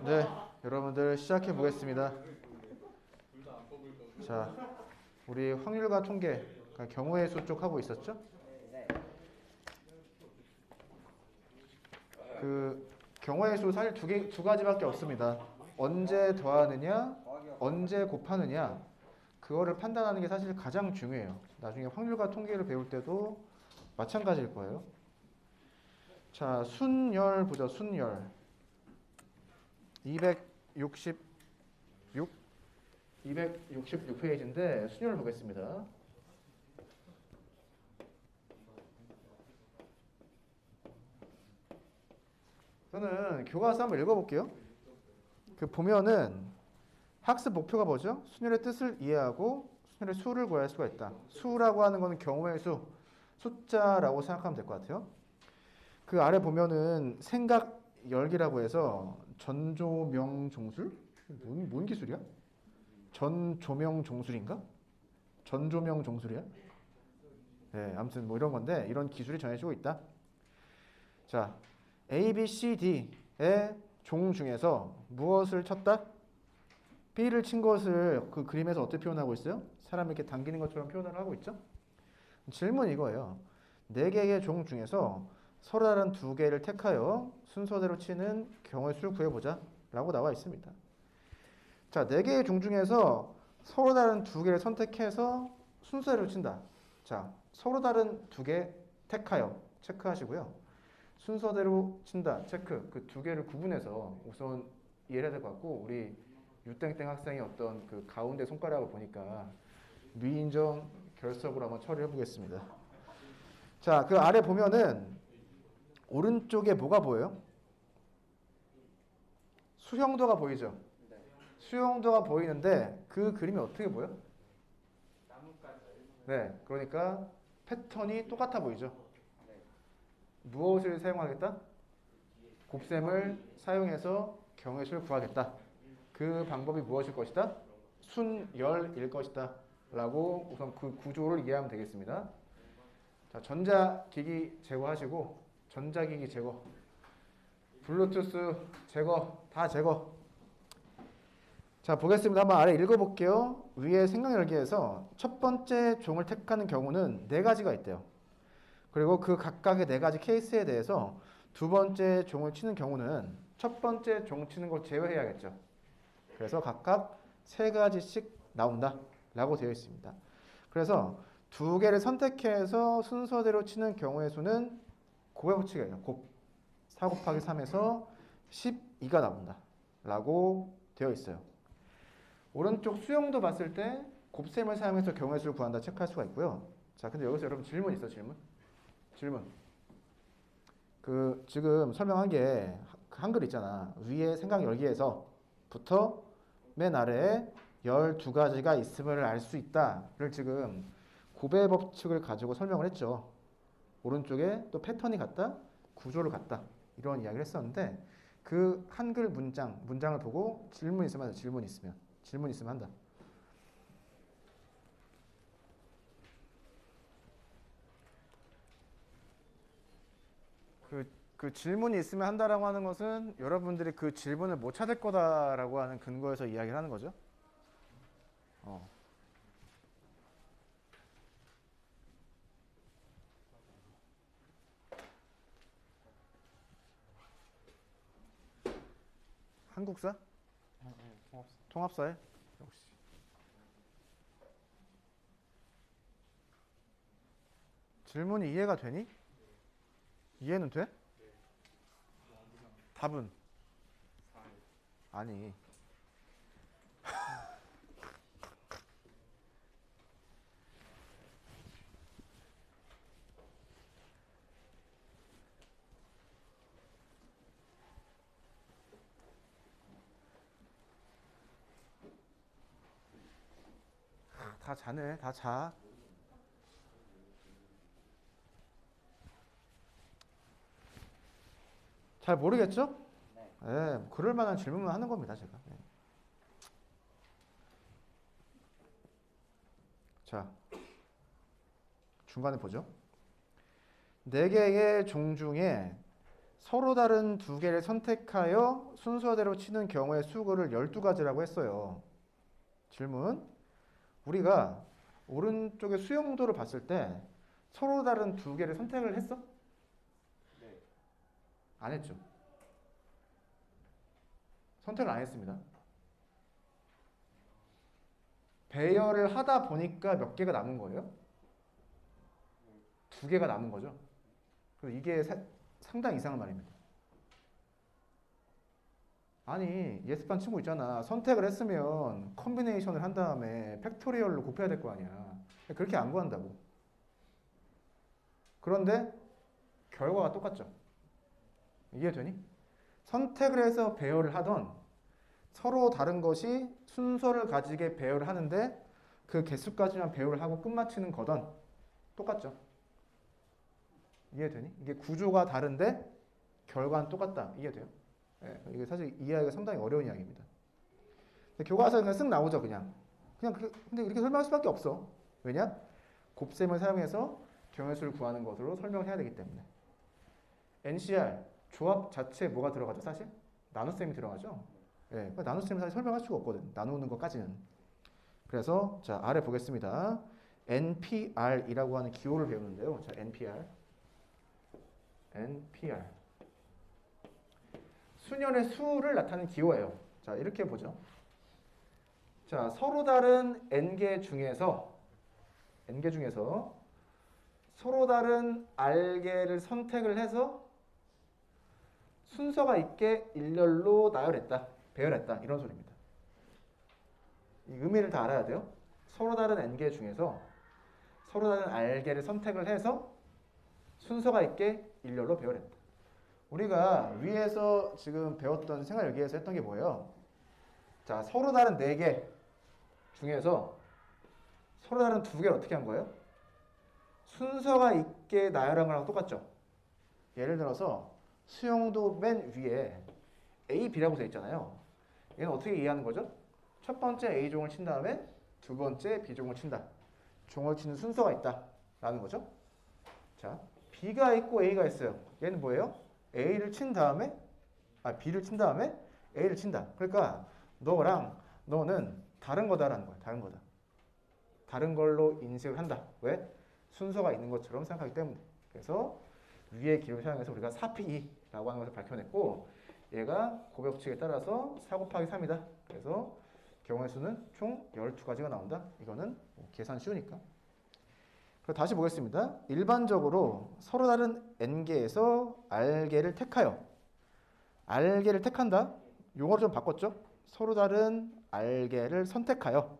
네, 여러분들 시작해 보겠습니다. 자, 우리 확률과 통계, 그러니까 경우의 수 쪽 하고 있었죠? 그 경우의 수 사실 두 가지밖에 없습니다. 언제 더하느냐, 언제 곱하느냐, 그거를 판단하는 게 사실 가장 중요해요. 나중에 확률과 통계를 배울 때도 마찬가지일 거예요. 자, 순열 보죠. 순열 266 266페이지인데 순열을 보겠습니다. 저는 교과서 한번 읽어볼게요. 그 보면은 학습 목표가 뭐죠? 순열의 뜻을 이해하고 순열의 수를 구할 수가 있다. 수라고 하는 거는 경우의 수, 숫자라고 생각하면 될 것 같아요. 그 아래 보면은 생각 열기라고 해서 전조명종술? 뭔 기술이야? 전조명종술인가? 전조명종술이야? 네, 아무튼 뭐 이런 건데 이런 기술이 전해지고 있다. 자, A, B, C, D의 종 중에서 무엇을 쳤다? B를 친 것을 그 그림에서 어떻게 표현하고 있어요? 사람 이렇게 당기는 것처럼 표현을 하고 있죠? 질문 이거예요. 4개의 종 중에서 서로 다른 2개를 택하여 순서대로 치는 경우의 수를 구해보자 라고 나와 있습니다. 자, 4개의 종 중에서 서로 다른 2개를 선택해서 순서대로 친다. 자, 서로 다른 2개 택하여 체크하시고요. 순서대로 친다. 체크. 그 2개를 구분해서 우선 이해를 해야 될 것 같고 우리 유땡땡 학생의 어떤 그 가운데 손가락을 보니까 미인정 결석으로 한번 처리해 보겠습니다. 자, 그 아래 보면은 오른쪽에 뭐가 보여요? 수형도가 보이죠? 수형도가 보이는데 그 그림이 어떻게 보여? 네, 그러니까 패턴이 똑같아 보이죠? 무엇을 사용하겠다? 곱셈을 사용해서 경우의 수를 구하겠다. 그 방법이 무엇일 것이다? 순열일 것이다. 라고 우선 그 구조를 이해하면 되겠습니다. 자, 전자기기 제거하시고 전자기기 제거, 블루투스 제거, 다 제거. 자, 보겠습니다. 한번 아래 읽어볼게요. 위에 생각열기에서 첫 번째 종을 택하는 경우는 4가지가 있대요. 그리고 그 각각의 4가지 케이스에 대해서 두 번째 종을 치는 경우는 첫 번째 종 치는 걸 제외해야겠죠. 그래서 각각 3가지씩 나온다 라고 되어 있습니다. 그래서 2개를 선택해서 순서대로 치는 경우의 수는 곱의 법칙이에요. 곱. 4 곱하기 3에서 12가 나온다 라고 되어 있어요. 오른쪽 수형도 봤을 때 곱셈을 사용해서 경우의 수를 구한다 체크할 수가 있고요. 자, 근데 여기서 여러분 질문 있어. 질문. 그 지금 설명한 게 한글 있잖아. 위에 생각 열기에서부터 맨 아래에 12가지가 있음을 알 수 있다를 지금 곱의 법칙을 가지고 설명을 했죠. 오른쪽에 또 패턴이 같다, 구조를 같다 이런 이야기를 했었는데 그 한글 문장을 보고 질문 있으면 한다. 질문 있으면 한다. 그 질문이 있으면 한다라고 하는 것은 여러분들이 그 질문을 못 찾을 거다라고 하는 근거에서 이야기를 하는 거죠. 한국사? 통합사에? 역시. 질문이 이해가 되니? 이해는 돼? 답은? 아니. 다 자네, 다 자. 잘 모르겠죠? 네, 그럴 만한 질문만 하는 겁니다, 제가. 네. 자, 중간에 보죠. 4개의 종 중에 서로 다른 두 개를 선택하여 순서대로 치는 경우의 수를 12가지라고 했어요. 질문. 우리가 오른쪽의 수용도를 봤을 때 서로 다른 두 개를 선택을 했어? 네. 안 했죠. 선택을 안 했습니다. 배열을 하다 보니까 몇 개가 남은 거예요? 두 개가 남은 거죠. 그래서 이게 상당히 이상한 말입니다. 아니, 예습반 친구 있잖아. 선택을 했으면 컨비네이션을 한 다음에 팩토리얼로 곱해야 될 거 아니야. 그렇게 안 구한다고. 그런데 결과가 똑같죠. 이해되니? 선택을 해서 배열을 하던 서로 다른 것이 순서를 가지게 배열을 하는데 그 개수까지만 배열을 하고 끝마치는 거던 똑같죠. 이해되니? 이게 구조가 다른데 결과는 똑같다. 이해돼요? 네, 이게 사실 이해하기가 상당히 어려운 이야기입니다. 교과서에 그냥 쓱 나오죠, 그냥. 근데 이렇게 설명할 수밖에 없어. 왜냐? 곱셈을 사용해서 경혈수를 구하는 것으로 설명을 해야 되기 때문에. NCR 조합 자체에 뭐가 들어가죠, 사실? 나눗셈이 들어가죠. 네, 나눗셈은 사실 설명할 수가 없거든. 나누는 것까지는. 그래서 자 아래 보겠습니다. NPR이라고 하는 기호를 배우는데요. 자 NPR. 수년의 수를 나타내는 기호예요. 자, 이렇게 보죠. 자, 서로 다른 n개 중에서 서로 다른 r개를 선택을 해서 순서가 있게 일렬로 나열했다. 배열했다. 이런 소리입니다. 이 의미를 다 알아야 돼요. 서로 다른 n개 중에서 서로 다른 r개를 선택을 해서 순서가 있게 일렬로 배열했다. 우리가 위에서 지금 배웠던 생활여기에서 했던 게 뭐예요? 자, 서로 다른 4개 중에서 서로 다른 2개를 어떻게 한 거예요? 순서가 있게 나열한 거랑 똑같죠? 예를 들어서 수용도 맨 위에 A, B라고 되어 있잖아요. 얘는 어떻게 이해하는 거죠? 첫 번째 A종을 친 다음에 두 번째 B종을 친다. 종을 치는 순서가 있다. 라는 거죠. 자, B가 있고 A가 있어요. 얘는 뭐예요? A를 친 다음에 B를 친 다음에 A를 친다. 그러니까 너랑 너는 다른 거다라는 거야. 다른 거다. 다른 걸로 인식을 한다. 왜? 순서가 있는 것처럼 생각하기 때문에. 그래서 위의 기호를 사용해서 우리가 4P2라고 하는 것을 밝혀냈고 얘가 고벽칙에 따라서 4 곱하기 3이다. 그래서 경우의 수는 총 12가지가 나온다. 이거는 계산 쉬우니까. 그럼 다시 보겠습니다. 일반적으로 서로 다른 n개에서 r개를 택하여 r개를 택한다. 용어를 좀 바꿨죠? 서로 다른 r개를 선택하여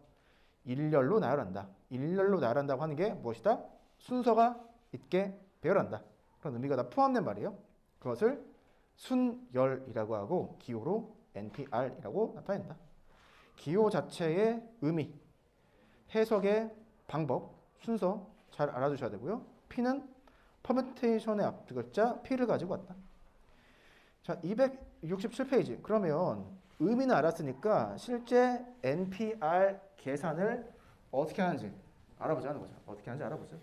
일렬로 나열한다. 일렬로 나열한다고 하는 게 무엇이다? 순서가 있게 배열한다. 그런 의미가 다 포함된 말이에요. 그것을 순열이라고 하고 기호로 NPR이라고 나타낸다. 기호 자체의 의미, 해석의 방법, 순서 잘 알아두셔야 되고요. P는 퍼뮤테이션의 앞글자 P를 가지고 왔다. 자, 267페이지. 그러면 의미는 알았으니까 실제 NPR 계산을 어떻게 하는지 알아보자는 거죠. 어떻게 하는지 알아보죠.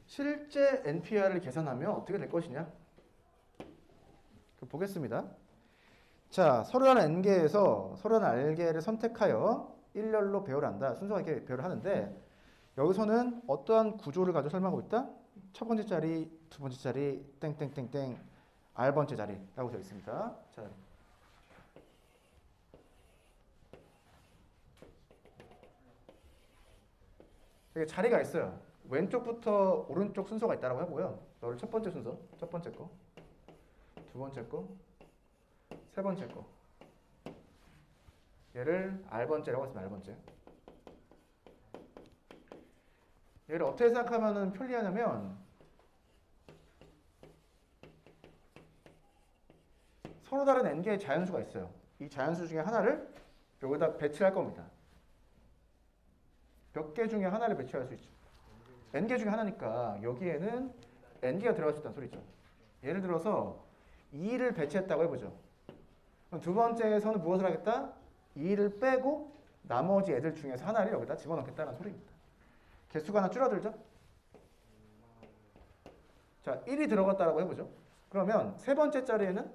실제 NPR을 계산하면 어떻게 될 것이냐? 보겠습니다. 자, 서로 다른 n개에서 서로 다른 r개를 선택하여 일렬로 배열한다. 순서가 이렇게 배열을 하는데 여기서는 어떠한 구조를 가지고 설명하고 있다? 첫 번째 자리, 두 번째 자리, 땡땡땡땡, r번째 자리라고 되어 있습니다. 자, 여기 자리가 있어요. 왼쪽부터 오른쪽 순서가 있다고 하고요. 너를 첫 번째 순서, 첫 번째 거, 두 번째 거, 세 번째 거. 얘를 r번째라고 했습니다. r번째. 얘를 어떻게 생각하면 편리하냐면 서로 다른 n개의 자연수가 있어요. 이 자연수 중에 하나를 여기다 배치할 겁니다. 몇 개 중에 하나를 배치할 수 있죠. n개 중에 하나니까 여기에는 n개가 들어갈 수 있다는 소리죠. 예를 들어서 2를 배치했다고 해보죠. 그럼 두 번째에서는 무엇을 하겠다? 2를 빼고 나머지 애들 중에서 하나를 여기다 집어넣겠다는 소리입니다. 개수가 하나 줄어들죠? 자, 1이 들어갔다라고 해보죠. 그러면 세 번째 자리에는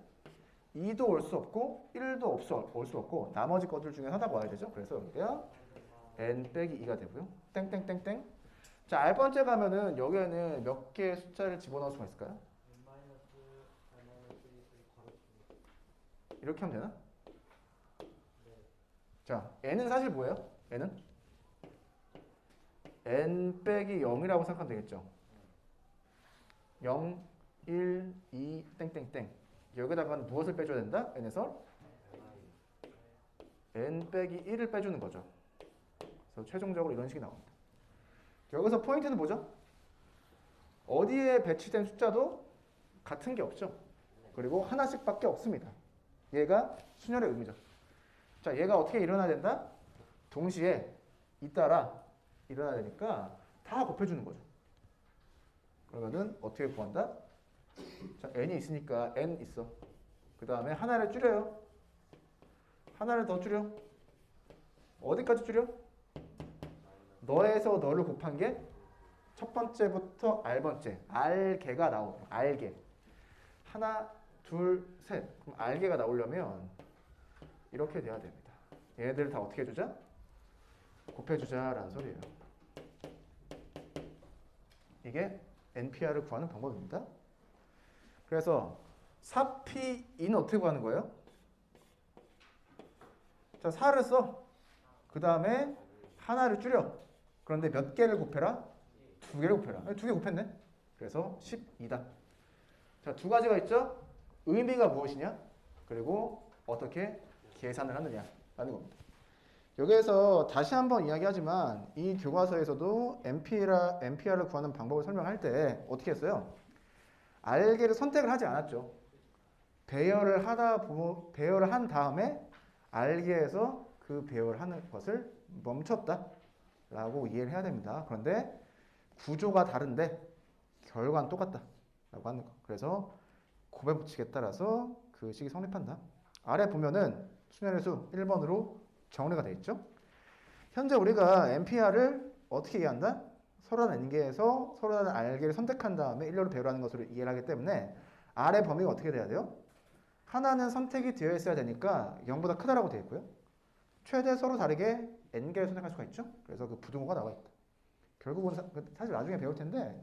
2도 올 수 없고 1도 올 수 없고 나머지 것들 중에 하나가 와야 되죠. 그래서 여기가 n 빼기 2가 되고요. 땡땡땡땡. 자, R번째 가면은 여기에는 몇 개의 숫자를 집어넣을 수가 있을까요? 이렇게 하면 되나? 자, n은 사실 뭐예요? n은? n 빼기 0이라고 생각하면 되겠죠. 0, 1, 2, 땡땡땡. 여기다가 무엇을 빼줘야 된다? n에서 n 빼기 1을 빼주는 거죠. 그래서 최종적으로 이런 식이 나옵니다. 여기서 포인트는 뭐죠? 어디에 배치된 숫자도 같은 게 없죠. 그리고 하나씩밖에 없습니다. 얘가 순열의 의미죠. 자, 얘가 어떻게 일어나야 된다? 동시에 잇따라 일어나야 되니까 다 곱해주는 거죠. 그러면은 어떻게 구한다? 자, n이 있으니까 n 있어. 그 다음에 하나를 줄여요. 하나를 더 줄여. 어디까지 줄여? 너에서 너를 곱한 게 첫 번째부터 R번째. R개가 나오고 R개. 하나, 둘, 셋. 그럼 R개가 나오려면 이렇게 돼야 됩니다. 얘네들을 다 어떻게 해주자? 곱해주자라는 소리예요. 이게 NPR을 구하는 방법입니다. 그래서 4P는 어떻게 구하는 거예요? 자, 4를 써. 그 다음에 하나를 줄여. 그런데 몇 개를 곱해라? 2개를 곱해라. 2개 곱했네. 그래서 12다. 자, 두 가지가 있죠? 의미가 무엇이냐? 그리고 어떻게 계산을 하느냐라는 겁니다. 여기에서 다시 한번 이야기하지만 이 교과서에서도 NPR을 구하는 방법을 설명할 때 어떻게 했어요? R개를 선택을 하지 않았죠. 배열을 한 다음에 R개에서 그 배열을 하는 것을 멈췄다 라고 이해를 해야 됩니다. 그런데 구조가 다른데 결과는 똑같다 라고 하는 거. 그래서 곱해 붙이기에 따라서 그 식이 성립한다. 아래 보면은 순열의 수 1번으로 정리가 되어 있죠. 현재 우리가 NPR을 어떻게 이해한다? 서로 다른 n개에서 서로 다른 R개를 선택한 다음에 일렬로 배열하는 것으로 이해를 하기 때문에 R의 범위가 어떻게 돼야 돼요? 하나는 선택이 되어 있어야 되니까 0보다 크다라고 되어 있고요. 최대 서로 다르게 n개를 선택할 수가 있죠. 그래서 그 부등호가 나와 있다. 결국은 사실 나중에 배울 텐데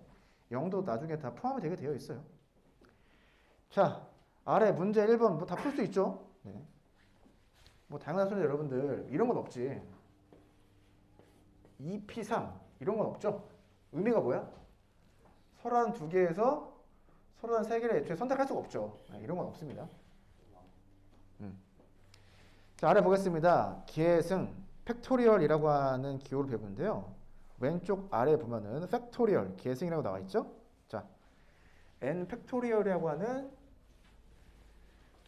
0도 나중에 다 포함이 되게 되어 있어요. 자, 아래 문제 1번 뭐 다 풀 수 있죠? 네. 뭐 당연한 소리 여러분들 이런 건 없지. 2P3 이런 건 없죠? 의미가 뭐야? 서로 한 두 개에서 서로 한 세 개를 애초에 선택할 수가 없죠. 이런 건 없습니다. 자, 아래 보겠습니다. 계승, 팩토리얼이라고 하는 기호를 배우는데요. 왼쪽 아래 보면은 팩토리얼, 계승이라고 나와 있죠? 자, n 팩토리얼이라고 하는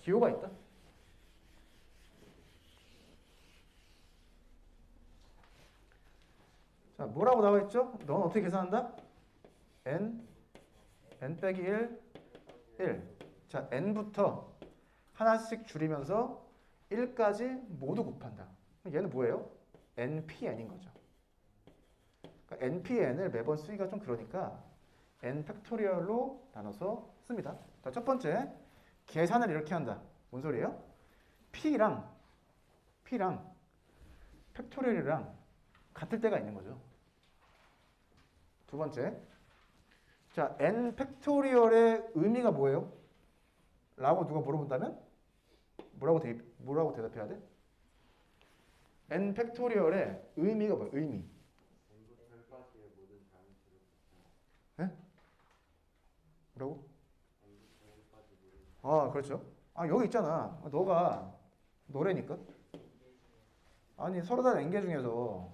기호가 있다. 자, 뭐라고 나와 있죠? 넌 어떻게 계산한다? n 빼기 1, 1. 자, n부터 하나씩 줄이면서 1까지 모두 곱한다. 얘는 뭐예요? npn인 거죠. 그러니까 npn을 매번 쓰기가 좀 그러니까 n 팩토리얼로 나눠서 씁니다. 자, 첫 번째, 계산을 이렇게 한다. 뭔 소리예요? p랑 팩토리얼이랑 같을 때가 있는 거죠. 두 번째, 자, n 팩토리얼의 의미가 뭐예요? 라고 누가 물어본다면 뭐라고 대답해야 돼? n 팩토리얼의 의미가 뭐예요? 의미. 네? 뭐라고? 아, 그렇죠. 아, 여기 있잖아. 너가 노래니까. 아니, 서로 다른 n개 중에서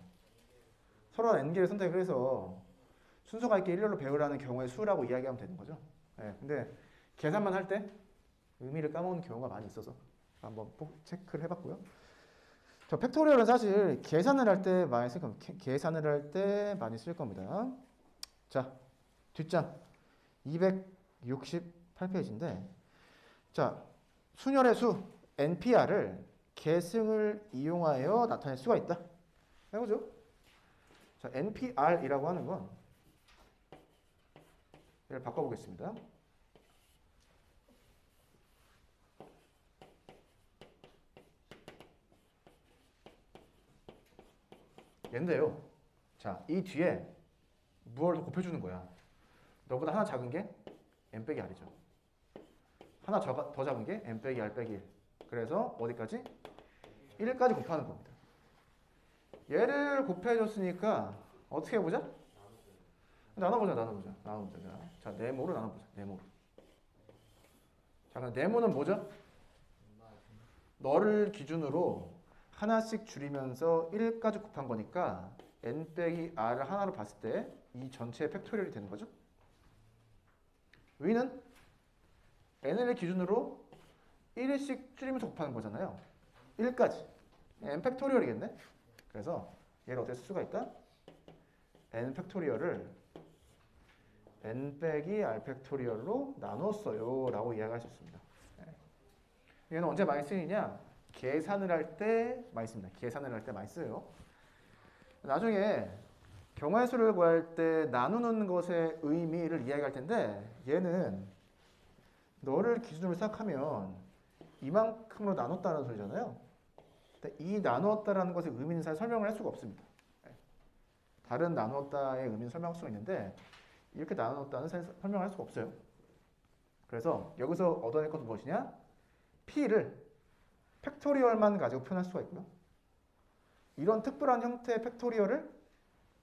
서로 다른 n개를 선택을 해서 순서가 있게 일렬로 배우라는 경우의 수라고 이야기하면 되는 거죠. 네, 근데 계산만 할 때 의미를 까먹는 경우가 많이 있어서 한번 꼭 체크를 해봤고요. 저 팩토리얼은 사실 계산을 할 때 많이 쓸 겁니다. 자, 뒷장 268페이지인데, 자, 순열의 수 NPR을 계승을 이용하여 나타낼 수가 있다. 해보죠. 자, NPR이라고 하는 건 얘를 바꿔보겠습니다. 얘인데요. 자, 이 뒤에 무엇을 더 곱해주는 거야. 너보다 하나 작은 게 n 빼기 r이죠. 하나 더 작은 게 n 빼기 r 빼기 1. 그래서 어디까지? 1까지 곱하는 겁니다. 얘를 곱해줬으니까 어떻게 해보자? 나눠보자. 자, 네모로 나눠보자. 네모로. 자, 그럼 네모는 뭐죠? 너를 기준으로 하나씩 줄이면서 1까지 곱한 거니까 n 빼기 r을 하나로 봤을 때 이 전체의 팩토리얼이 되는 거죠. 위는 n을 기준으로 1씩 줄이면서 곱하는 거잖아요. 1까지. n 팩토리얼이겠네. 그래서 얘를 어떻게 쓸 수가 있다? n 팩토리얼을 n 빼기 r 팩토리얼로 나눴어요 라고 이야기할 수 있습니다. 얘는 언제 많이 쓰이냐? 계산을 할 때 많이 씁니다. 계산을 할 때 많이 써요. 나중에 경화수를 구할 때 나누는 것의 의미를 이야기할 텐데 얘는 너를 기준으로 생각하면 이만큼으로 나눴다는 소리잖아요. 근데 이 나누었다라는 것의 의미는 사실 설명을 할 수가 없습니다. 다른 나누었다의 의미는 설명할 수가 있는데 이렇게 나누었다는 사실 설명할 수가 없어요. 그래서 여기서 얻어낼 것은 무엇이냐? P를 팩토리얼만 가지고 표현할 수가 있고요. 이런 특별한 형태의 팩토리얼을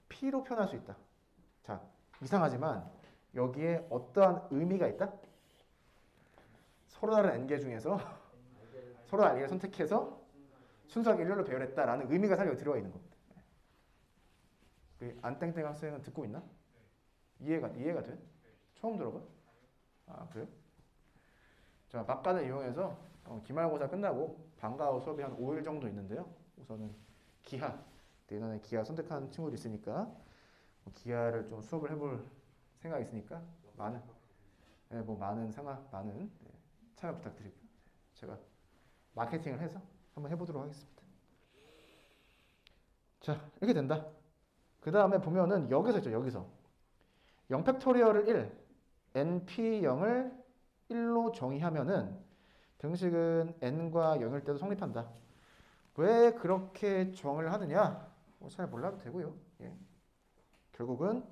P로 표현할 수 있다. 자, 이상하지만 여기에 어떠한 의미가 있다? 서로 다른 n개 중에서 서로 다른 n개를 선택해서 순수하게 일렬로 배열했다라는 의미가 사실 여기 들어가 있는 겁니다. 안땡땡 학생은 듣고 있나? 이해가 돼? 처음 들어봐? 아, 그래요? 자, 막간을 이용해서 기말고사 끝나고 방과 후 수업이 한 5일 정도 있는데요. 우선은 기하, 내년에 기하 선택하는 친구도 있으니까 기하를 좀 수업을 해볼 생각이 있으니까 많은 참여 부탁드리고요. 제가 마케팅을 해서 한번 해보도록 하겠습니다. 자, 이렇게 된다. 그 다음에 보면은 여기서 있죠. 여기서 0팩토리얼을 1, np0을 1로 정의하면은 등식은 n과 0일 때도 성립한다. 왜 그렇게 정을 하느냐? 잘 몰라도 되고요. 예. 결국은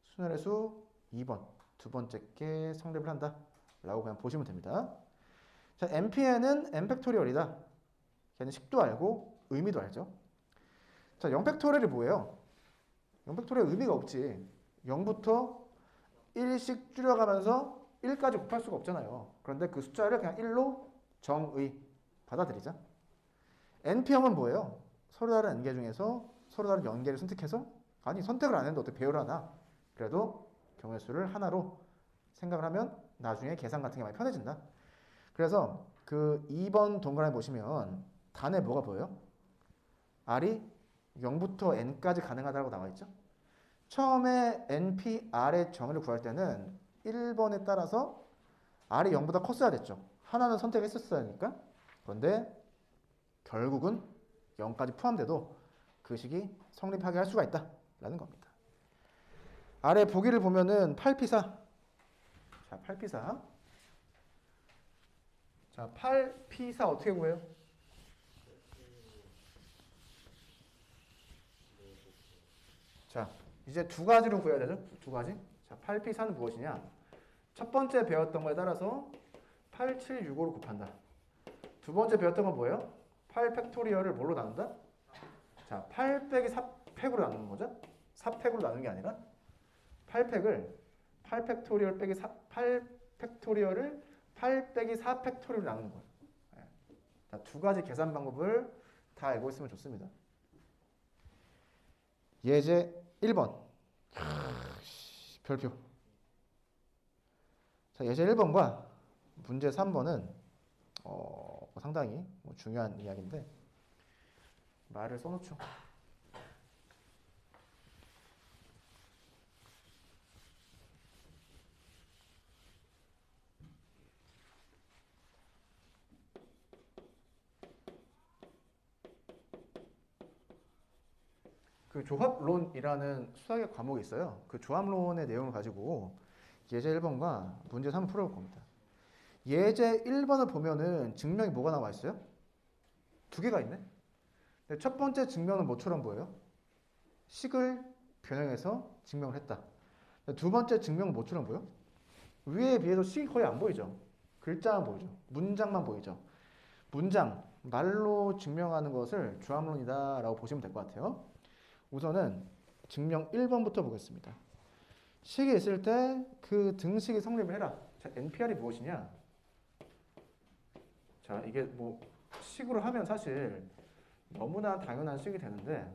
순환의 수 2번, 두 번째 게 성립을 한다 라고 그냥 보시면 됩니다. 자, npn은 n팩토리얼이다. 걔는 식도 알고 의미도 알죠. 자, 0팩토리얼이 뭐예요? 0팩토리얼 의미가 없지. 0부터 1씩 줄여가면서 1까지 곱할 수가 없잖아요. 그런데 그 숫자를 그냥 1로 정의 받아들이자. np형은 뭐예요? 서로 다른 n개 중에서 서로 다른 연계를 선택해서 아니 선택을 안 했는데 어떻게 배열하나? 그래도 경우의 수를 하나로 생각을 하면 나중에 계산 같은 게 많이 편해진다. 그래서 그 2번 동그라미 보시면 단에 뭐가 보여요? r이 0부터 n까지 가능하다고 나와 있죠. 처음에 npr의 정의를 구할 때는 1번에 따라서 r이 0보다 컸어야 됐죠. 하나는 선택했었어야 하니까. 그런데 결국은 0까지 포함돼도 그 식이 성립하게 할 수가 있다 라는 겁니다. 아래 보기를 보면은 8p4. 자, 8p4. 자, 8p4 어떻게 구해요? 자, 이제 두 가지로 구해야 되죠? 두 가지. 자, 8p4는 무엇이냐? 첫 번째 배웠던 거에 따라서 8, 7, 6, 5로 곱한다. 두 번째 배웠던 건 뭐예요? 8 팩토리얼을 뭘로 나눈다? 자, 8 빼기 4팩으로 나누는 거죠? 4팩으로 나누는 게 아니라 8팩을 8 팩토리얼 빼기 8 팩토리얼을 8 빼기 4 팩토리얼로 나누는 거예요. 자, 두 가지 계산 방법을 다 알고 있으면 좋습니다. 예제 1번. 별표. 자, 예제 1번과 문제 3번은 상당히 중요한 이야기인데 말을 써놓죠. 그 조합론이라는 수학의 과목이 있어요. 그 조합론의 내용을 가지고 예제 1번과 문제 3번 풀어볼 겁니다. 예제 1번을 보면은 증명이 뭐가 나와 있어요? 두 개가 있네. 근데 첫 번째 증명은 뭐처럼 보여요? 식을 변형해서 증명을 했다. 두 번째 증명은 뭐처럼 보여? 위에 비해서 식이 거의 안 보이죠. 글자만 보이죠. 문장만 보이죠. 문장, 말로 증명하는 것을 조합론이다 라고 보시면 될 것 같아요. 우선은 증명 1번부터 보겠습니다. 식이 있을 때 그 등식이 성립을 해라. 자, NPR이 무엇이냐? 자, 이게 뭐 식으로 하면 사실 너무나 당연한 식이 되는데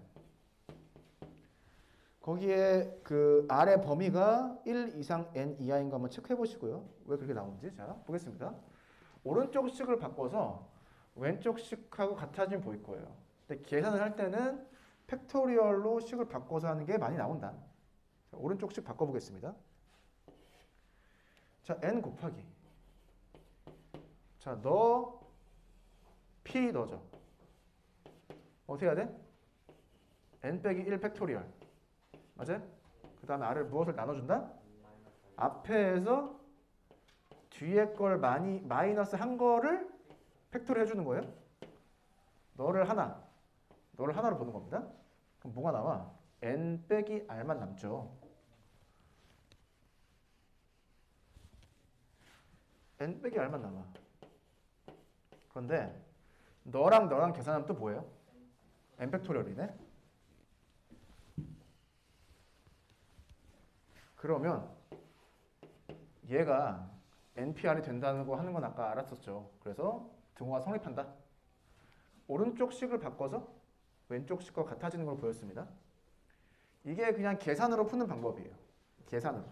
거기에 그 아래 범위가 1 이상 n 이하인 거 한번 체크해 보시고요. 왜 그렇게 나오는지. 자, 보겠습니다. 오른쪽 식을 바꿔서 왼쪽 식하고 같아지면 보일 거예요. 근데 계산을 할 때는 팩토리얼로 식을 바꿔서 하는 게 많이 나온다. 자, 오른쪽 식 바꿔보겠습니다. 자, n 곱하기. 자, 너 p 넣어줘. 어떻게 해야 돼? n 빼기 1 팩토리얼. 맞아요? 그 다음에 r을 무엇을 나눠준다? 앞에서 뒤에 걸 마이너스 한 거를 팩토리 해주는 거예요. 너를 하나로 보는 겁니다. 그럼 뭐가 나와? n 빼기 r만 남죠. n 빼기 r만 남아. 그런데 너랑 계산하면 또 뭐예요? n 팩토리얼이네. 그러면 얘가 NPR이 된다는 거 하는 건 아까 알았었죠. 그래서 등호가 성립한다. 오른쪽 식을 바꿔서 왼쪽 식과 같아지는 걸 보였습니다. 이게 그냥 계산으로 푸는 방법이에요. 계산으로.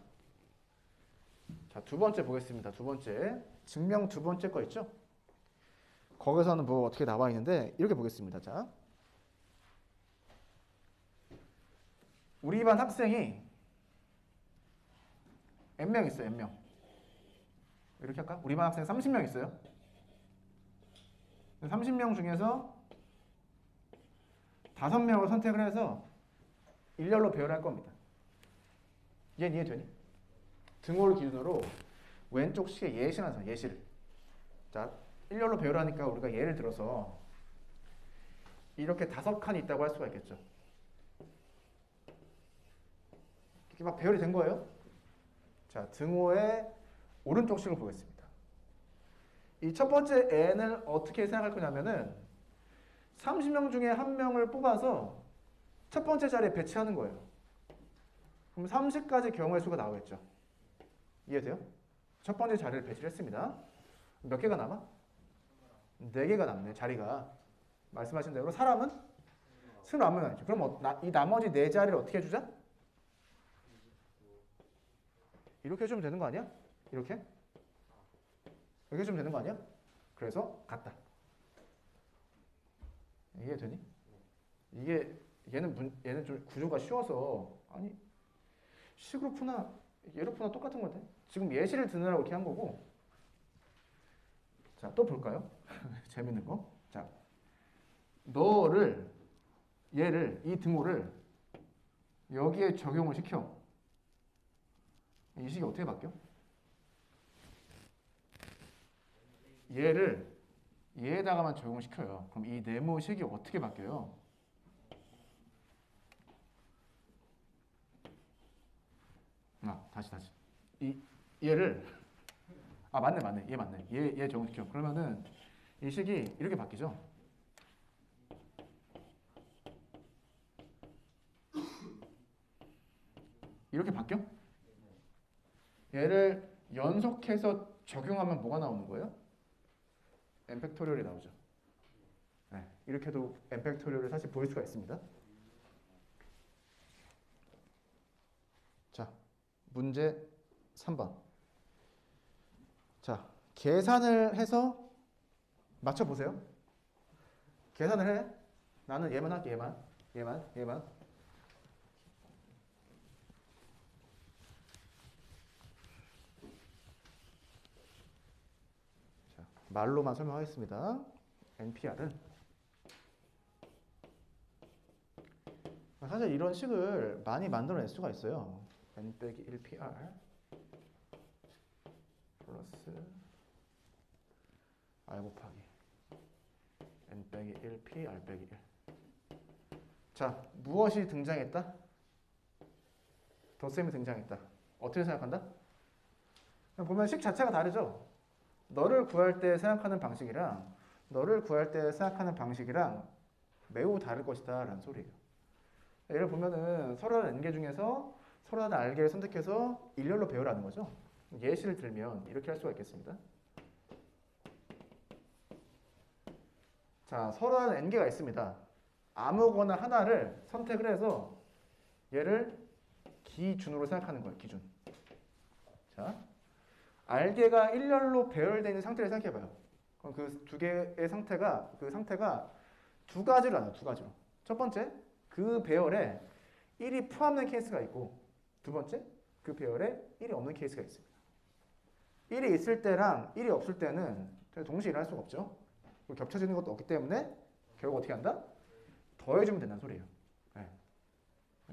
자, 두 번째 보겠습니다. 두 번째. 증명 두 번째 거 있죠? 거기서는 뭐 어떻게 나와 있는데 이렇게 보겠습니다. 자, 우리 반 학생이 n명 있어요. n명. 이렇게 할까? 우리 반 학생 30명 있어요. 30명 중에서 5명을 선택을 해서 일렬로 배열할 겁니다. 얘는 이해되니? 등호를 기준으로 왼쪽 식의 예시를 하자. 예시를. 자, 일렬로 배열하니까 우리가 예를 들어서 이렇게 5칸이 있다고 할 수가 있겠죠. 이렇게 막 배열이 된 거예요. 자, 등호의 오른쪽 식을 보겠습니다. 이 첫 번째 n을 어떻게 생각할 거냐면은 30명 중에 한 명을 뽑아서 첫 번째 자리에 배치하는 거예요. 그럼 30까지 경우의 수가 나오겠죠. 이해돼요? 첫 번째 자리를 배치를 했습니다. 몇 개가 남아? 4개가 남네, 자리가. 말씀하신 대로 사람은 21명 남죠. 그럼 이 나머지 4자리를 어떻게 해주자? 이렇게 해주면 되는 거 아니야? 이렇게? 이렇게 해주면 되는 거 아니야? 그래서 같다. 이해되니? 얘는 좀 구조가 쉬워서 아니 식으로 푸나 얘로 푸나 똑같은 건데 지금 예시를 드느라고 이렇게 한 거고. 자, 또 볼까요? 재밌는 거. 자, 얘를 이 등호를 여기에 적용을 시켜. 이 식이 어떻게 바뀌어? 얘를 얘에다가만 적용을 시켜요. 그럼 이 네모식이 어떻게 바뀌어요? 다시. 얘를 맞네. 얘 맞네. 얘 적용시켜. 그러면은 이 식이 이렇게 바뀌죠. 이렇게 바뀌어? 얘를 연속해서 적용하면 뭐가 나오는 거예요? n 팩토리얼이 나오죠. 네, 이렇게도 n 팩토리얼을 사실 보일 수가 있습니다. 자, 문제 3번. 자, 계산을 해서 맞춰보세요. 계산을 해. 나는 얘만 할게. 얘만. 자, 말로만 설명하겠습니다. NPR은 사실 이런 식을 많이 만들어낼 수가 있어요. n 빼기 1pr 플러스 r 곱하기 n 빼기 1p r 빼기 1. 자, 무엇이 등장했다? 덧셈이 등장했다. 어떻게 생각한다? 보면 식 자체가 다르죠? 너를 구할 때 생각하는 방식이랑 너를 구할 때 생각하는 방식이랑 매우 다를 것이다 라는 소리예요. 예를 보면은 서로 다른 n개 중에서 서로 다른 r개를 선택해서 일렬로 배우라는 거죠. 예시를 들면 이렇게 할 수가 있겠습니다. 자, 서로 다른 n개가 있습니다. 아무거나 하나를 선택을 해서 얘를 기준으로 생각하는 거예요. 기준. 자, r개가 일렬로 배열되어 있는 상태를 생각해봐요. 그럼 그 두 개의 상태가 두 가지로 나눠요. 두 가지로. 첫 번째, 그 배열에 1이 포함된 케이스가 있고, 두 번째, 그 배열에 1이 없는 케이스가 있습니다. 1이 있을 때랑 1이 없을 때는 동시에 일어날 수가 없죠. 겹쳐지는 것도 없기 때문에 결국 어떻게 한다? 더해주면 된다는 소리예요. 네.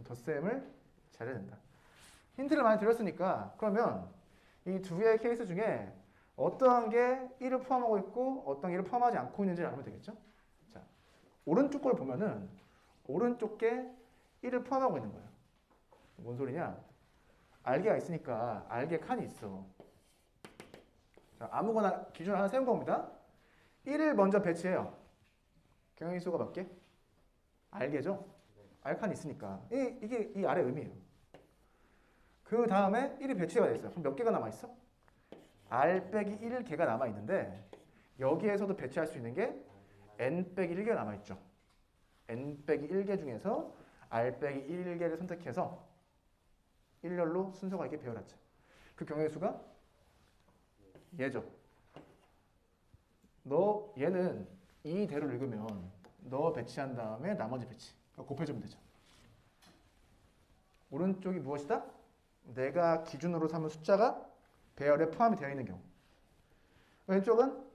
덧셈을 잘해야 된다. 힌트를 많이 드렸으니까 그러면 이 두 개의 케이스 중에 어떠한 게 1을 포함하고 있고 어떤 게 1을 포함하지 않고 있는지를 알면 되겠죠? 자, 오른쪽 걸 보면은 오른쪽 게 1을 포함하고 있는 거예요. 뭔 소리냐? r개가 있으니까 r개 칸이 있어. 자, 아무거나 기준 하나 세운 겁니다. 1을 먼저 배치해요. 경향인수가 몇 개? r개죠? r칸이 있으니까. 이게 이 r의 의미예요. 그 다음에 1이 배치가 돼 있어요. 그럼 몇 개가 남아있어? r 빼기 1개가 남아있는데 여기에서도 배치할 수 있는 게 n 빼기 1개가 남아있죠. n 빼기 1개 중에서 r 빼기 1개를 선택해서 일렬로 순서가 있게 배열하죠. 그 경우의 수가 얘죠. 너 얘는 이대로 읽으면 너 배치한 다음에 나머지 배치 곱해주면 되죠. 오른쪽이 무엇이다? 내가 기준으로 삼은 숫자가 배열에 포함이 되어 있는 경우. 왼쪽은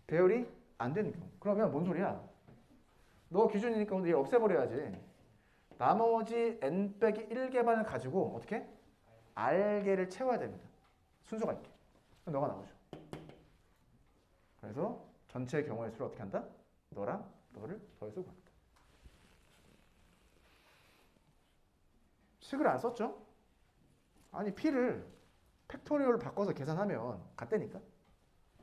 배열이 안 되는 경우. 그러면 뭔 소리야? 너 기준이니까 얘 없애버려야지. 나머지 n 빼기 1개만을 가지고 어떻게? r개를 채워야 됩니다. 순서가 있게. 그럼 너가 나오죠. 그래서 전체 경우의 수를 어떻게 한다? 너랑 너를 더해서 구한다. 식을 안 썼죠? 아니 p를 팩토리얼로 바꿔서 계산하면 같다니까.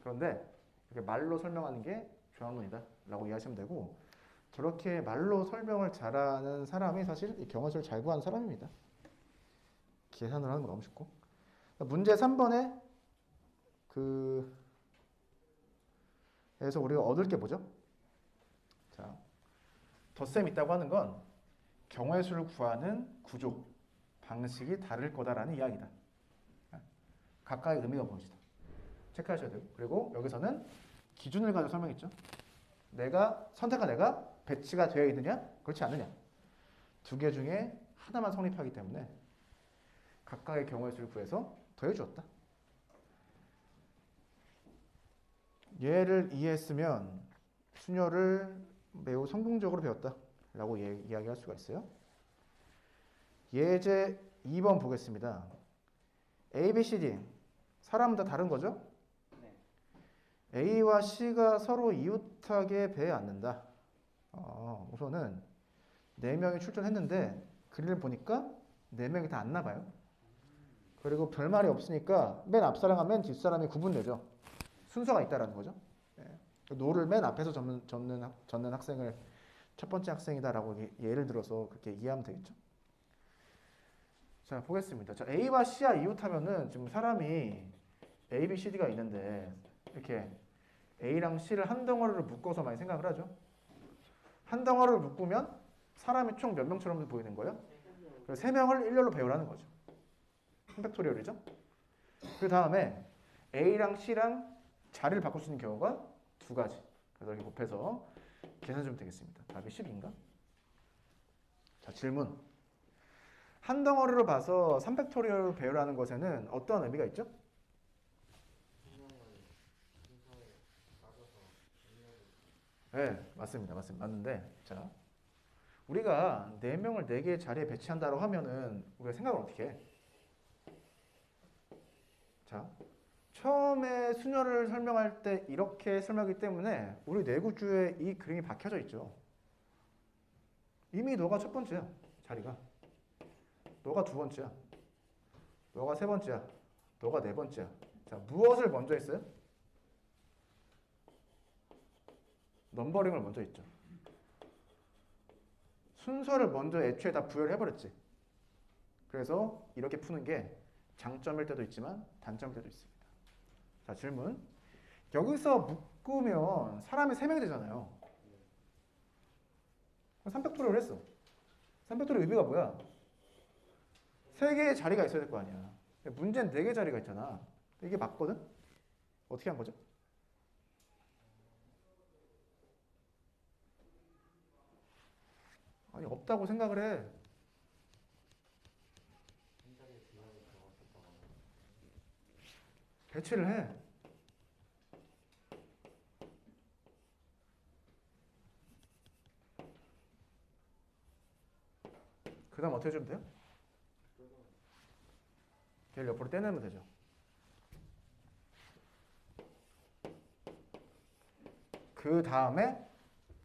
그런데 이렇게 말로 설명하는 게 중앙론이다 라고 이해하시면 되고, 저렇게 말로 설명을 잘하는 사람이 사실 이 경우의 수를 잘 구하는 사람입니다. 계산을 하는 거 너무 쉽고. 문제 3번에 에서 우리가 얻을 게 뭐죠? 자, 덧셈 있다고 하는 건 경우의 수를 구하는 구조, 방식이 다를 거다라는 이야기다. 각각의 의미가 무엇이다. 체크하셔야 되고, 그리고 여기서는 기준을 가지고 설명했죠. 선택한 애가 배치가 되어 있느냐, 그렇지 않느냐. 두 개 중에 하나만 성립하기 때문에 각각의 경우의 수를 구해서 더해주었다. 얘를 이해했으면 수녀를 매우 성공적으로 배웠다 라고 이야기할 수가 있어요. 예제 2번 보겠습니다. A, B, C, D 사람은 다 다른 거죠? 네. A와 C가 서로 이웃하게 배에 앉는다. 우선은 4명이 출전했는데 그림을 보니까 4명이 다 안 나가요. 그리고 별말이 없으니까 맨 앞사람과 맨 뒷사람이 구분되죠. 순서가 있다라는 거죠. 노를 맨 앞에서 젓는 학생을 첫 번째 학생이다라고 예를 들어서 그렇게 이해하면 되겠죠. 자, 보겠습니다. 자, A와 C와 이웃하면은 지금 사람이 A, B, C, D가 있는데 이렇게 A랑 C를 한 덩어리로 묶어서 많이 생각을 하죠. 한 덩어리를 묶으면 사람이 총 몇 명처럼 보이는 거예요? 그래서 3명을 일렬로 배우라는 거죠. 팩토리얼이죠. 그 다음에 A랑 C랑 자리를 바꿀 수 있는 경우가 2가지. 그래서 이렇게 곱해서 계산해 주면 되겠습니다. 답이 10인가? 자, 질문. 한 덩어리로 봐서 3팩토리얼을 배열하는 것에는 어떠한 의미가 있죠? 네, 맞습니다. 맞는데, 자, 우리가 4명을 4개의 자리에 배치한다고 하면은 우리가 생각을 어떻게 해? 자, 처음에 순열을 설명할 때 이렇게 설명하기 때문에 우리 내구주에 이 그림이 박혀져 있죠. 이미 너가 첫 번째야, 자리가. 너가 두 번째야. 너가 세 번째야. 너가 네 번째야. 자, 무엇을 먼저 했어요? 넘버링을 먼저 했죠. 순서를 먼저 애초에 다 부여를 해버렸지. 그래서 이렇게 푸는 게 장점일 때도 있지만 단점일 때도 있습니다. 자, 질문. 여기서 묶으면 사람이 3명이 되잖아요. 3팩토리얼을 했어. 3팩토리얼 의미가 뭐야? 3개의 자리가 있어야 될 거 아니야. 문제는 4개 자리가 있잖아. 이게 맞거든? 어떻게 한 거죠? 아니, 없다고 생각을 해. 배치를 해. 그 다음 어떻게 해주면 돼요? 걔를 옆으로 떼내면 되죠. 그 다음에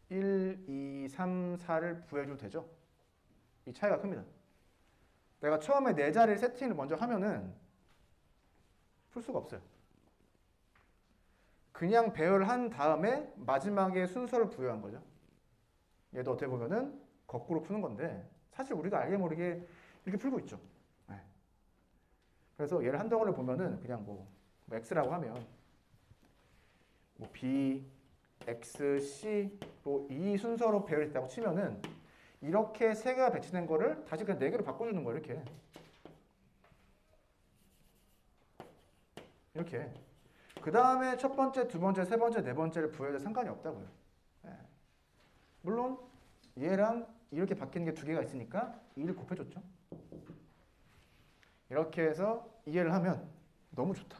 1, 2, 3, 4를 부여해줘도 되죠. 이 차이가 큽니다. 내가 처음에 4자리를 세팅을 먼저 하면은 풀 수가 없어요. 그냥 배열을 한 다음에 마지막에 순서를 부여한 거죠. 얘도 어떻게 보면은 거꾸로 푸는 건데 사실 우리가 알게 모르게 이렇게 풀고 있죠. 네. 그래서 얘를 한 덩어리를 보면은 그냥 뭐 X라고 하면 뭐 B, X, C로 이 순서로 배열했다고 치면은 이렇게 3개가 배치된 거를 다시 그냥 4개로 바꿔주는 거예요. 이렇게. 그 다음에 첫 번째, 두 번째, 세 번째, 네 번째를 부여해도 상관이 없다고요. 네. 물론 얘랑 이렇게 바뀌는 게 2개가 있으니까 2를 곱해줬죠. 이렇게 해서 이해를 하면 너무 좋다.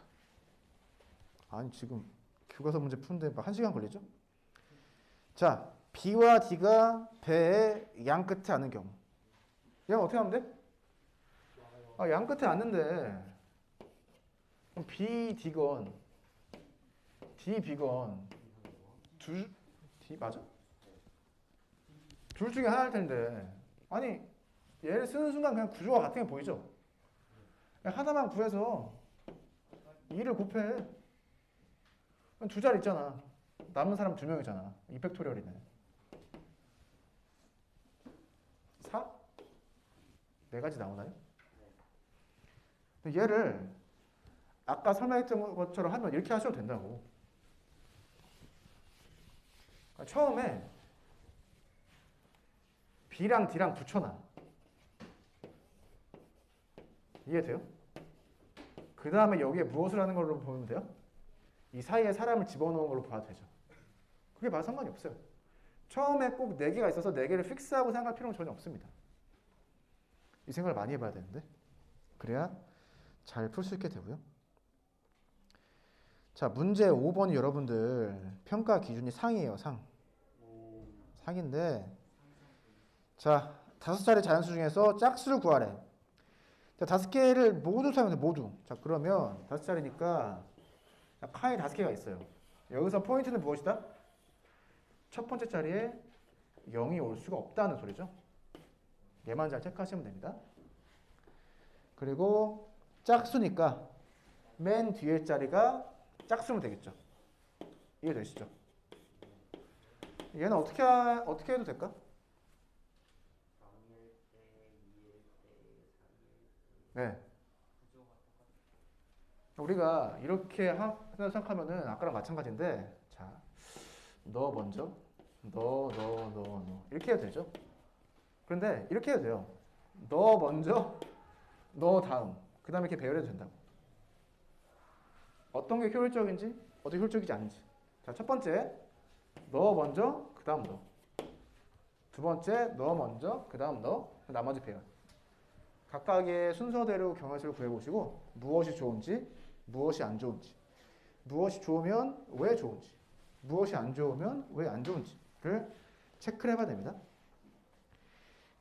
아니 지금 교과서 문제 푸는데 1시간 걸리죠? 자, B와 D가 배의 양 끝에 앉는 경우. 얘가 어떻게 하면 돼? 아, 양 끝에 앉는데 그럼 B, D건 D, B건 D 맞아? 둘 중에 하나일 텐데 아니 얘를 쓰는 순간 그냥 구조가 같은 게 보이죠? 그냥 하나만 구해서 2를 곱해. 2자리 있잖아. 남은 사람 2명이잖아. 2팩토리얼이네. 4? 4가지 나오나요? 얘를 아까 설명했던 것처럼 하면 이렇게 하셔도 된다고. 처음에 B랑 D랑 붙여놔. 이해돼요? 그 다음에 여기에 무엇을 하는 걸로 보면 돼요? 이 사이에 사람을 집어넣은 걸로 봐도 되죠. 그게 봐도 상관이 없어요. 처음에 꼭 4개가 있어서 4개를 픽스하고 생각할 필요는 전혀 없습니다. 이 생각을 많이 해봐야 되는데 그래야 잘 풀 수 있게 되고요. 자, 문제 5번이 여러분들 평가 기준이 상이에요. 상인데 자, 5자리 자연수 중에서 짝수를 구하래. 자, 5개를 모두 사용해. 모두. 자, 그러면 5자리니까 칸이 5개가 있어요. 여기서 포인트는 무엇이다? 첫 번째 자리에 0이 올 수가 없다는 소리죠. 얘만 잘 체크하시면 됩니다. 그리고 짝수니까 맨 뒤에 자리가 짝수면 되겠죠. 이해되시죠? 얘는 어떻게 해도 될까? 네. 우리가 이렇게 생각하면은 아까랑 마찬가지인데, 자, 너 먼저, 너 이렇게 해도 되죠. 그런데 이렇게 해도 돼요. 너 먼저, 너 다음, 그 다음에 이렇게 배열해도 된다고. 어떤 게 효율적인지, 어떻게 효율적이지 않은지. 자, 첫 번째, 너 먼저, 그 다음 너. 두 번째, 너 먼저, 그 다음 너, 나머지 배열. 각각의 순서대로 경향수를 구해보시고 무엇이 좋은지, 무엇이 안 좋은지, 무엇이 좋으면 왜 좋은지, 무엇이 안 좋으면 왜 안 좋은지를 체크를 해봐야 됩니다.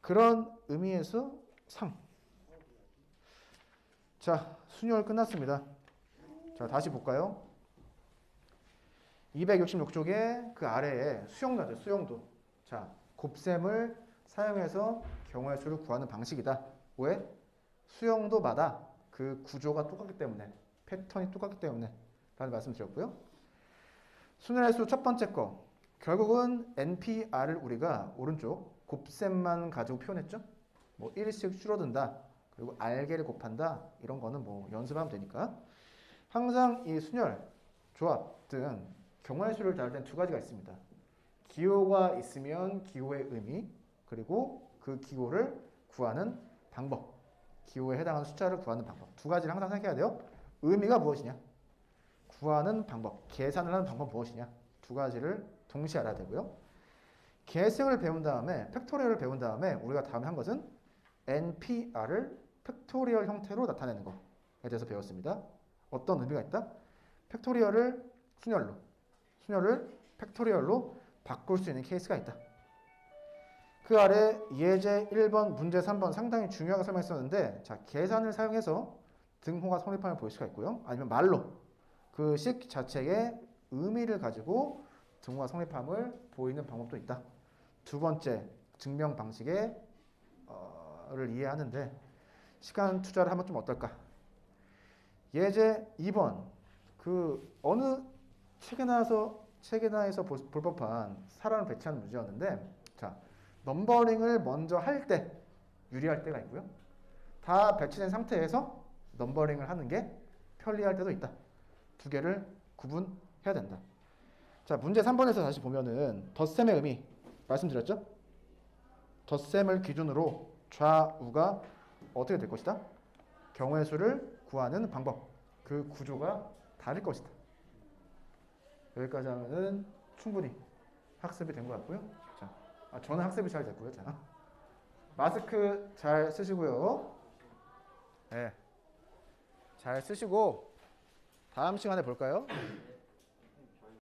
그런 의미에서 상. 자, 순열 끝났습니다. 자, 자, 다시 볼까요? 266쪽에 그 아래에 수용도죠. 수용도. 자, 곱셈을 사용해서 경우의 수를 구하는 방식이다. 왜? 수용도마다 그 구조가 똑같기 때문에, 패턴이 똑같기 때문에 라는 말씀 드렸고요. 순환의 수 첫 번째 거. 결국은 NPR을 우리가 오른쪽 곱셈만 가지고 표현했죠. 뭐 1씩 줄어든다. 그리고 알게를 곱한다. 이런 거는 뭐 연습하면 되니까. 항상 이 순열, 조합 등 경우의 수를 다룰 땐 두 가지가 있습니다. 기호가 있으면 기호의 의미, 그리고 그 기호를 구하는 방법. 기호에 해당하는 숫자를 구하는 방법. 두 가지를 항상 생각해야 돼요. 의미가 무엇이냐? 구하는 방법, 계산을 하는 방법 무엇이냐? 두 가지를 동시에 알아야 되고요. 계승을 배운 다음에, 팩토리얼을 배운 다음에 우리가 다음에 한 것은 NPR을 팩토리얼 형태로 나타내는 것에 대해서 배웠습니다. 어떤 의미가 있다? 팩토리얼을 순열로, 순열을 팩토리얼로 바꿀 수 있는 케이스가 있다. 그 아래 예제 1번, 문제 3번 상당히 중요하게 설명했었는데, 자, 계산을 사용해서 등호가 성립함을 볼 수가 있고요. 아니면 말로 그 식 자체의 의미를 가지고 등호가 성립함을 보이는 방법도 있다. 두 번째 증명 방식의 를 이해하는데 시간 투자를 하면 좀 어떨까? 예제 2번 그 어느 책에나 해서 볼 법한 사람을 배치하는 문제였는데, 자, 넘버링을 먼저 할 때 유리할 때가 있고요. 다 배치된 상태에서 넘버링을 하는 게 편리할 때도 있다. 두 개를 구분해야 된다. 자, 문제 3번에서 다시 보면은 덧셈의 의미 말씀드렸죠? 덧셈을 기준으로 좌우가 어떻게 될 것이다? 경우의 수를 구하는 방법, 그 구조가 다를 것이다. 여기까지 하면은 충분히 학습이 된 것 같고요. 자, 저는 학습이 잘 됐고요. 자, 마스크 잘 쓰시고요. 네, 잘 쓰시고 다음 시간에 볼까요?